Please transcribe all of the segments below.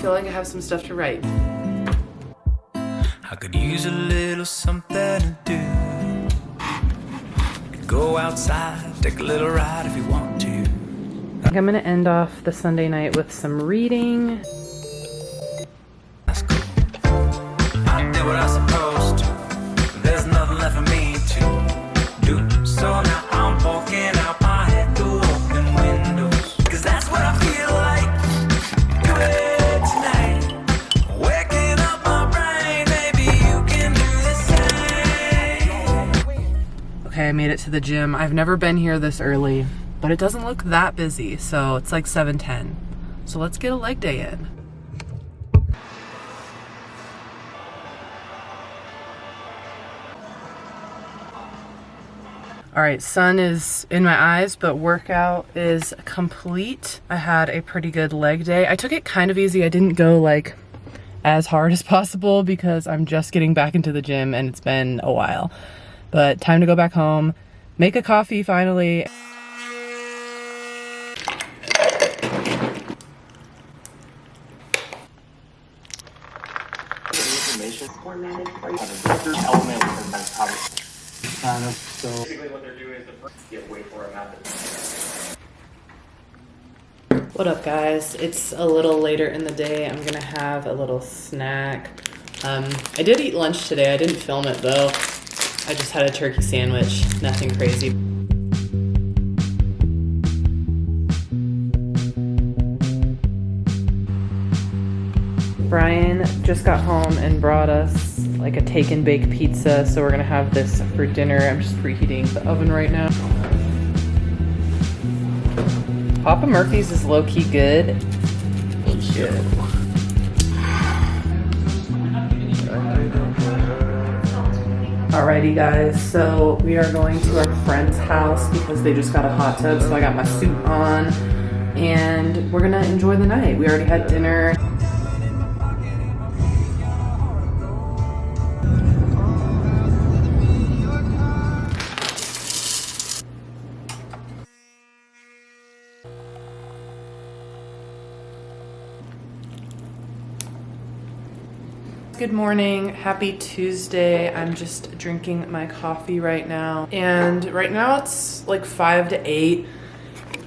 feel like I have some stuff to write. I could use a little something to do. Go outside, take a little ride if you want to. I think I'm gonna end off the Sunday night with some reading. That's cool. I did what I was supposed to. There's nothing left for me to do. So now I'm walking out my head through open windows. Cause that's what I feel like doing tonight. Waking up my brain, maybe you can do the same. Okay, I made it to the gym. I've never been here this early, but it doesn't look that busy, so it's like 7:10. So let's get a leg day in. All right, sun is in my eyes, but workout is complete. I had a pretty good leg day. I took it kind of easy. I didn't go like as hard as possible because I'm just getting back into the gym and it's been a while. But time to go back home, make a coffee finally. So basically what they're doing is the first wait for a method. What up, guys? It's a little later in the day. I'm gonna have a little snack. I did eat lunch today. I didn't film it though. I just had a turkey sandwich, nothing crazy. Brian just got home and brought us like a take and bake pizza, so we're gonna have this for dinner. I'm just preheating the oven right now. Papa Murphy's is low-key good. Shit. Alrighty guys, so we are going to our friend's house because they just got a hot tub, so I got my suit on and we're gonna enjoy the night. We already had dinner. Good morning, happy Tuesday. I'm just drinking my coffee right now. And right now it's like 5 to 8.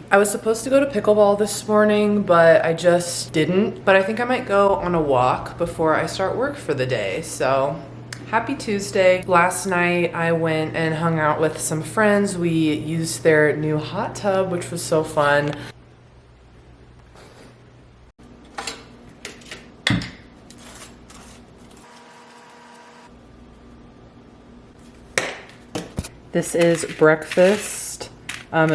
I was supposed to go to pickleball this morning, but I just didn't. But I think I might go on a walk before I start work for the day. So happy Tuesday. Last night I went and hung out with some friends. We used their new hot tub, which was so fun. This is breakfast.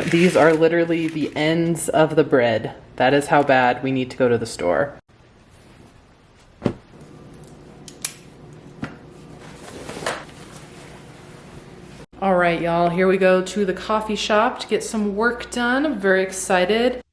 These are literally the ends of the bread. That is how bad we need to go to the store. All right, y'all, here we go to the coffee shop to get some work done. I'm very excited.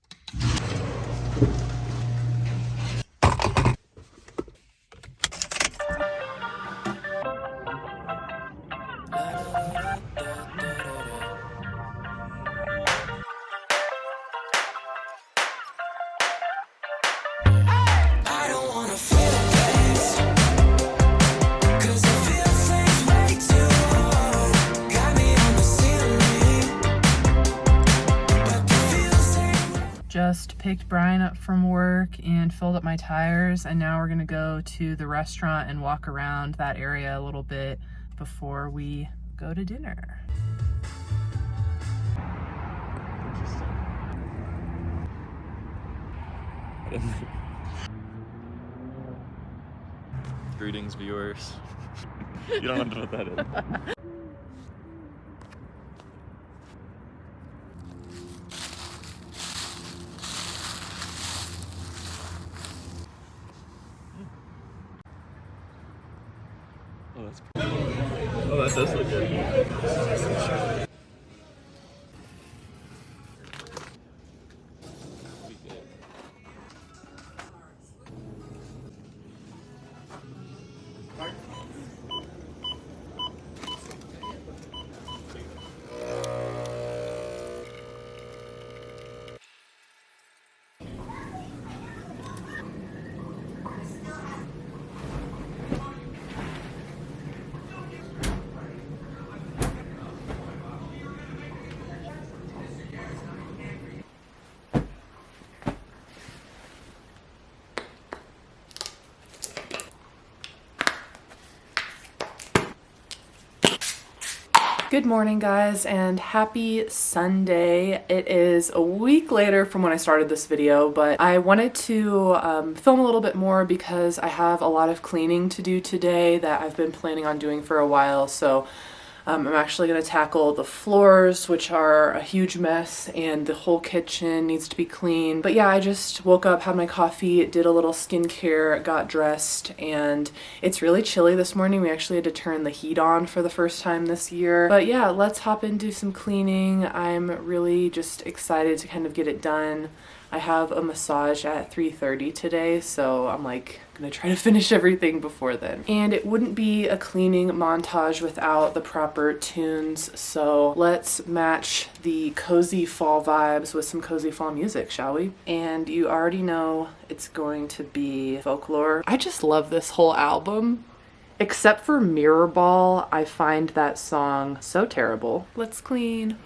Just picked Brian up from work and filled up my tires, and now we're gonna go to the restaurant and walk around that area a little bit before we go to dinner. Greetings, viewers. You don't have to put that in. Oh, that's pretty. Oh, that does look good. Good morning, guys, and happy Sunday. It is a week later from when I started this video, but I wanted to film a little bit more because I have a lot of cleaning to do today that I've been planning on doing for a while. So I'm actually going to tackle the floors, which are a huge mess, and the whole kitchen needs to be clean. But yeah, I just woke up, had my coffee, did a little skincare, got dressed, and it's really chilly this morning. We actually had to turn the heat on for the first time this year. But yeah, let's hop into some cleaning. I'm really just excited to kind of get it done. I have a massage at 3:30 today, so I'm like gonna try to finish everything before then. And it wouldn't be a cleaning montage without the proper tunes, so let's match the cozy fall vibes with some cozy fall music, shall we? And you already know it's going to be Folklore. I just love this whole album. Except for Mirror Ball, I find that song so terrible. Let's clean.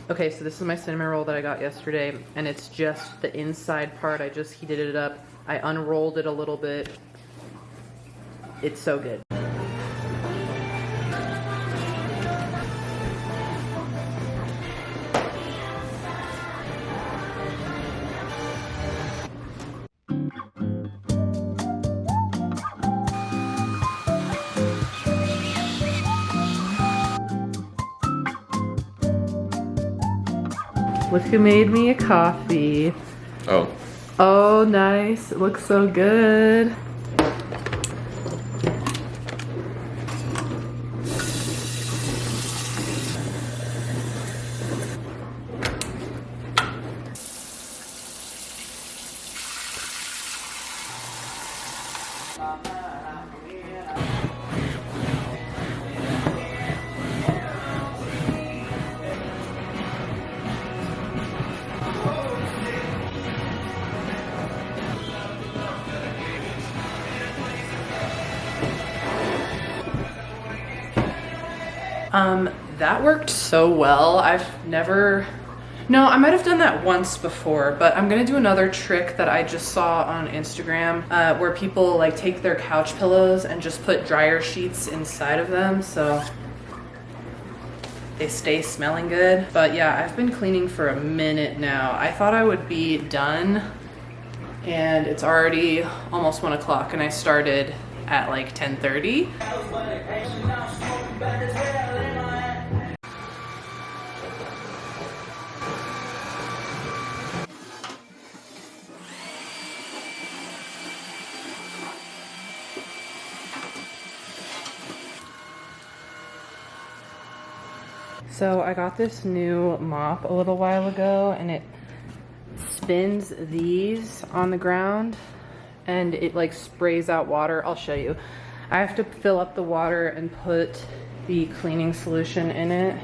Okay, so this is my cinnamon roll that I got yesterday, and it's just the inside part. I just heated it up. I unrolled it a little bit. It's so good. Look who made me a coffee. Oh. Oh, nice. It looks so good. That worked so well. No, I might have done that once before, but I'm gonna do another trick that I just saw on Instagram where people like take their couch pillows and just put dryer sheets inside of them so they stay smelling good. But yeah, I've been cleaning for a minute now. I thought I would be done, and it's already almost 1 o'clock, and I started at like 10:30. So I got this new mop a little while ago, and it spins these on the ground and it like sprays out water. I'll show you. I have to fill up the water and put the cleaning solution in it.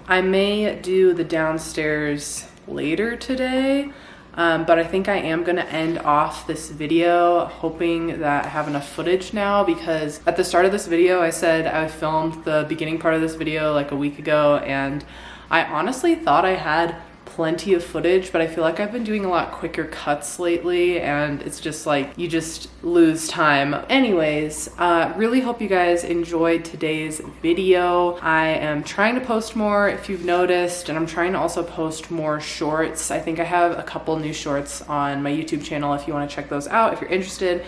I may do the downstairs later today, but I think I am gonna end off this video hoping that I have enough footage now, because at the start of this video I said I filmed the beginning part of this video like a week ago, and I honestly thought I had plenty of footage, but I feel like I've been doing a lot quicker cuts lately and it's just like you just lose time. Anyways, really hope you guys enjoyed today's video. I am trying to post more if you've noticed, and I'm trying to also post more shorts. I think I have a couple new shorts on my YouTube channel if you want to check those out if you're interested.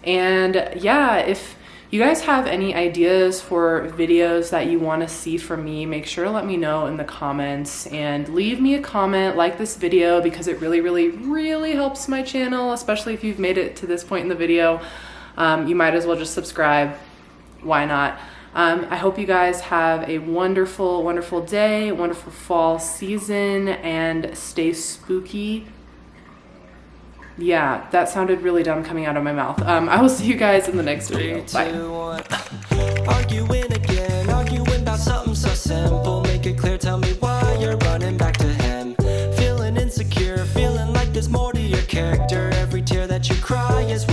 And yeah, if you guys have any ideas for videos that you want to see from me, make sure to let me know in the comments, and leave me a comment, like this video, because it really helps my channel, especially if you've made it to this point in the video. You might as well just subscribe. Why not? I hope you guys have a wonderful day, wonderful fall season, and stay spooky. Yeah, that sounded really dumb coming out of my mouth. I will see you guys in the next video. Bye. Arguing again, arguing about something so simple. Make it clear, tell me why you're running back to him. Feeling insecure, feeling like there's more to your character. Every tear that you cry is